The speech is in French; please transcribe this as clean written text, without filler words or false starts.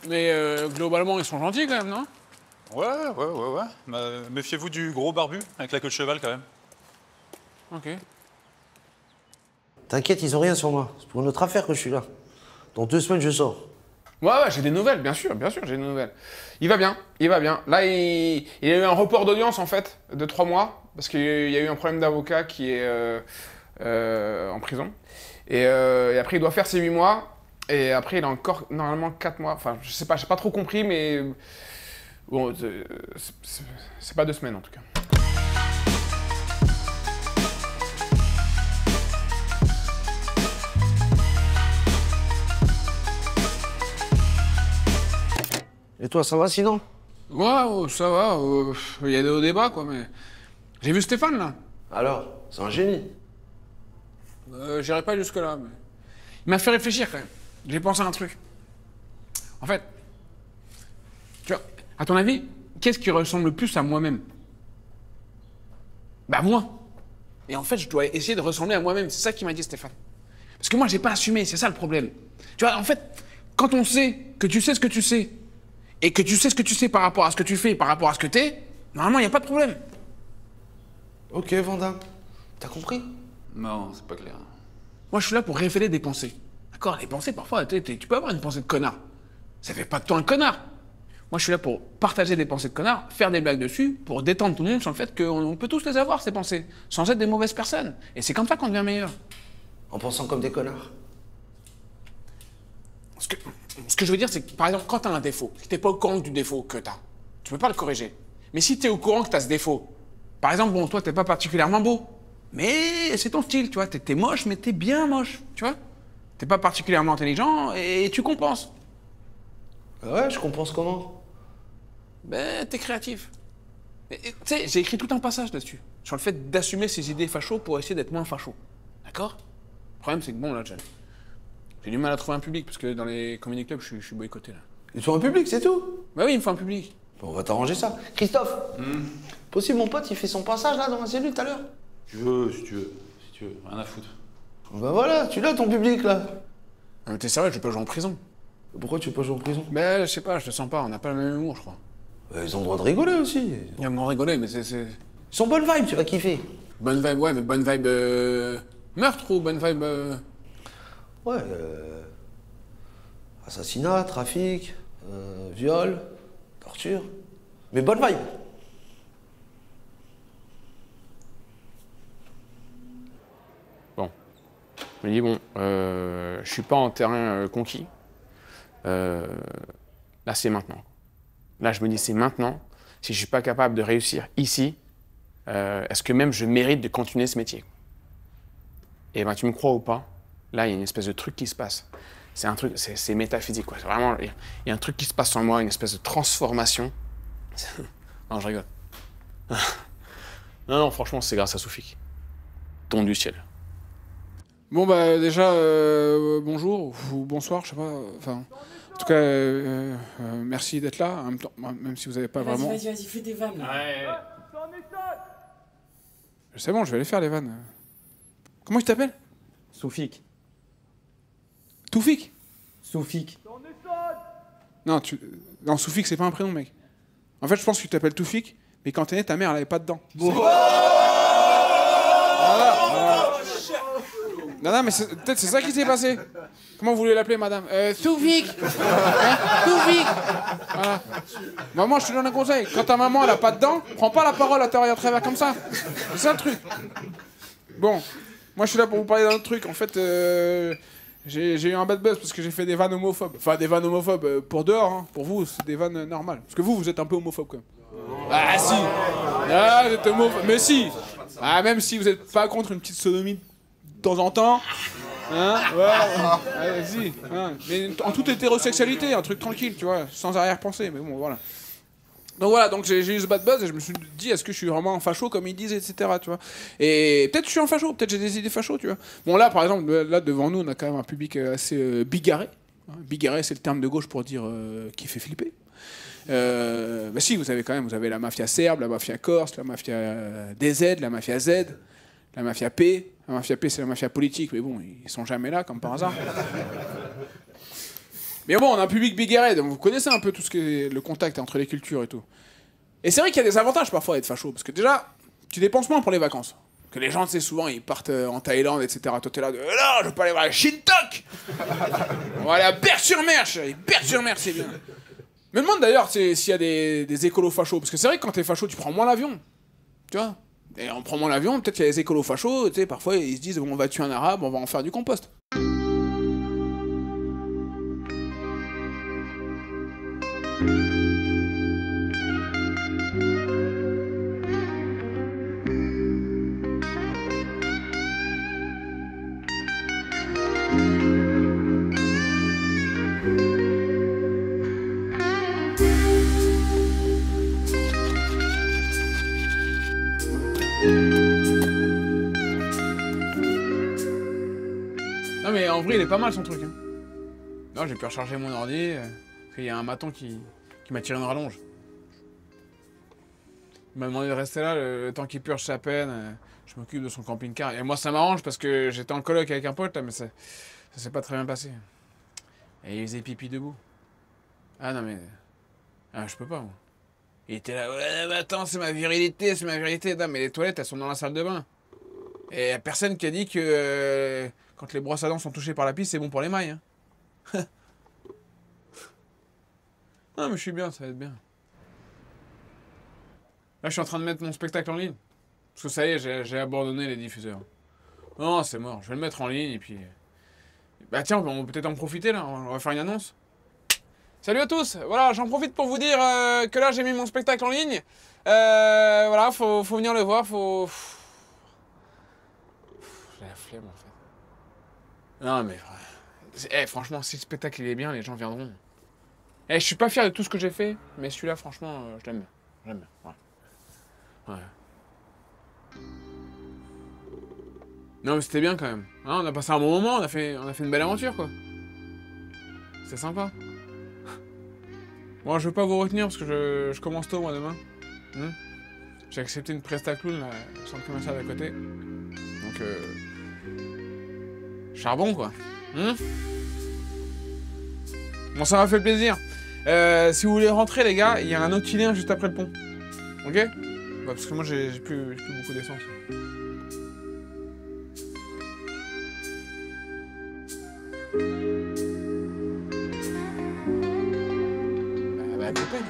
Mais globalement, ils sont gentils quand même, non? Ouais. Méfiez-vous du gros barbu avec la queue de cheval quand même. Ok. T'inquiète, ils ont rien sur moi. C'est pour notre affaire que je suis là. Dans 2 semaines, je sors. Ouais, j'ai des nouvelles, bien sûr, j'ai des nouvelles. Il va bien. Là, il y a eu un report d'audience, en fait, de 3 mois, parce qu'il y a eu un problème d'avocat qui est en prison. Et après, il doit faire ses 8 mois, et après, il a encore, normalement, 4 mois. Enfin, je sais pas, j'ai pas trop compris, mais... Bon, c'est pas 2 semaines, en tout cas. Et toi, ça va sinon? Ouais, ça va, il y a des hauts débats, quoi, mais... J'ai vu Stéphane, là. Alors, c'est un génie. J'irai pas jusque-là, mais... Il m'a fait réfléchir, quand même. J'ai pensé à un truc. En fait, tu vois, à ton avis, qu'est-ce qui ressemble le plus à moi-même? Bah, moi. Et en fait, je dois essayer de ressembler à moi-même. C'est ça qu'il m'a dit, Stéphane. Parce que moi, j'ai pas assumé, c'est ça le problème. Tu vois, en fait, quand on sait que tu sais ce que tu sais, et que tu sais ce que tu sais par rapport à ce que tu fais, par rapport à ce que t'es, normalement, il n'y a pas de problème. Ok, Vandame. T'as compris? Non, c'est pas clair. Moi, je suis là pour révéler des pensées. D'accord? Les pensées, parfois, tu peux avoir une pensée de connard. Ça fait pas de toi un connard. Moi, je suis là pour partager des pensées de connard, faire des blagues dessus, pour détendre tout le monde sur le fait qu'on peut tous les avoir, ces pensées, sans être des mauvaises personnes. Et c'est comme ça qu'on devient meilleur. En pensant comme des connards. Ce que je veux dire, c'est que, par exemple, quand t'as un défaut, si t'es pas au courant du défaut que t'as, tu peux pas le corriger. Mais si t'es au courant que t'as ce défaut, par exemple, bon, toi, t'es pas particulièrement beau, mais c'est ton style, tu vois, t'es moche, mais t'es bien moche, tu vois. T'es pas particulièrement intelligent et tu compenses. Ouais, je compense comment? Ben, t'es créatif. Tu sais, j'ai écrit tout un passage là-dessus, sur le fait d'assumer ses idées facho pour essayer d'être moins facho. D'accord? Le problème, c'est que bon, là, j'ai du mal à trouver un public, parce que dans les comedy clubs, je suis boycotté, là. Ils sont en public, c'est tout? Bah oui, il me faut un public. Bon, on va t'arranger ça. Christophe, possible, mon pote, il fait son passage là dans la cellule tout à l'heure? Si tu veux, rien à foutre. Bah voilà, tu l'as ton public là. Ah, mais t'es sérieux, je peux jouer en prison. Pourquoi tu veux pas jouer en prison? Ben, je sais pas, je le sens pas, on n'a pas le même humour, je crois. Ils ont le droit de rigoler aussi. Ils vont rigoler, mais c'est... Ils sont bonne vibe, tu vas kiffer. Bonne vibe, ouais, mais bonne vibe meurtre ou bonne vibe... Ouais, assassinat, trafic, viol, torture. Mais bonne vibe. Bon. Je me dis, bon, je suis pas en terrain conquis. Là, c'est maintenant. Là, je me dis, c'est maintenant. Si je suis pas capable de réussir ici, est-ce que même je mérite de continuer ce métier? Et ben, tu me crois ou pas, là, il y a une espèce de truc qui se passe. C'est un truc, c'est métaphysique, quoi. Vraiment, il y a un truc qui se passe en moi, une espèce de transformation. Non, je rigole. Non, franchement, c'est grâce à Soufik. Don du ciel. Bon, bah, déjà, bonjour, ou bonsoir, je sais pas, enfin... En tout cas, merci d'être là, en même temps, même si vous n'avez pas vraiment... Vas-y, fais des vannes. Ouais. C'est bon, je vais aller faire les vannes. Comment il t'appelle? Soufik. Toufik? Soufik. Non, non, Soufik, c'est pas un prénom, mec. En fait, je pense que tu t'appelles Toufik, mais quand t'es né, ta mère, elle avait pas de dents. Non, mais peut-être c'est ça qui s'est passé. Comment vous voulez l'appeler, madame? Toufik. Hein? Toufik. Voilà. Maman, je te donne un conseil. Quand ta maman, elle a pas de dents, prends pas la parole à travers comme ça. C'est ça le truc. Bon, moi, je suis là pour vous parler d'un autre truc. En fait, j'ai eu un bad buzz parce que j'ai fait des vannes homophobes. Enfin, des vannes homophobes pour dehors, hein. Pour vous, c'est des vannes normales. Parce que vous êtes un peu homophobe, quand même. Ah, si. Ah, vous êtes homophobe. Mais si. Ah, même si vous êtes pas contre une petite sodomie de temps en temps, hein, ouais, vas-y, hein. Mais en toute hétérosexualité, un truc tranquille, tu vois, sans arrière-pensée, mais bon, voilà. Donc voilà, donc j'ai eu ce bad buzz et je me suis dit, est-ce que je suis vraiment un facho comme ils disent, etc., tu vois. Et peut-être je suis un facho, peut-être j'ai des idées facho, tu vois. Bon là, par exemple, là devant nous, on a quand même un public assez bigarré. Bigarré, c'est le terme de gauche pour dire qui fait flipper. Bah si, vous avez la mafia serbe, la mafia corse, la mafia DZ, la mafia Z, la mafia P. La mafia P, c'est la mafia politique, mais bon, ils sont jamais là, comme par hasard. Mais bon, on a un public bigarré, donc vous connaissez un peu tout ce qui est le contact entre les cultures et tout. Et c'est vrai qu'il y a des avantages parfois à être facho, parce que déjà, tu dépenses moins pour les vacances. Que les gens, tu sais, souvent, ils partent en Thaïlande, etc. Toi, t'es là, non, je veux pas aller voir la Shintok. On va aller à Berck-sur-Mer, chérie. Berck-sur-Mer, c'est bien. Me demande d'ailleurs s'il y a des écolos fachos, parce que c'est vrai que quand t'es facho, tu prends moins l'avion. Tu vois. Et on prend moins l'avion, peut-être qu'il y a des écolos fachos, tu sais, parfois ils se disent, bon, on va tuer un arabe, on va en faire du compost. Non mais en vrai il est pas mal son truc hein. Non j'ai pu recharger mon ordi, parce qu'il y a un maton qui m'a tiré une rallonge. Il m'a demandé de rester là le temps qu'il purge sa peine, je m'occupe de son camping-car. Et moi ça m'arrange parce que j'étais en coloc avec un pote là, mais ça s'est pas très bien passé. Et il faisait pipi debout. Ah non mais... Ah je peux pas moi. Il était là, ouais mais attends c'est ma virilité, c'est ma virilité. Non mais les toilettes elles sont dans la salle de bain. Et y a personne qui a dit que quand les brosses à dents sont touchées par la pisse, c'est bon pour les mailles. Hein. Non, mais je suis bien, ça va être bien. Là, je suis en train de mettre mon spectacle en ligne. Parce que ça y est, j'ai abandonné les diffuseurs. Non, c'est mort, je vais le mettre en ligne et puis... Bah tiens, on peut peut-être en profiter là, on va faire une annonce. Salut à tous, voilà, j'en profite pour vous dire que là, j'ai mis mon spectacle en ligne. Voilà, faut venir le voir, faut... J'ai la flemme en fait. Non mais... franchement, si le spectacle il est bien, les gens viendront. Je suis pas fier de tout ce que j'ai fait, mais celui-là, franchement, je l'aime bien. J'aime bien, ouais. Non mais c'était bien quand même. Hein, on a passé un bon moment, on a fait une belle aventure quoi. C'est sympa. Bon, je veux pas vous retenir parce que je commence tôt moi demain. J'ai accepté une presta clown, là, centre commercial d'à côté. Donc charbon quoi. Bon ça m'a fait plaisir. Si vous voulez rentrer les gars, il y a un octilien juste après le pont. Ok? Bah, parce que moi j'ai plus beaucoup d'essence. Bah copain.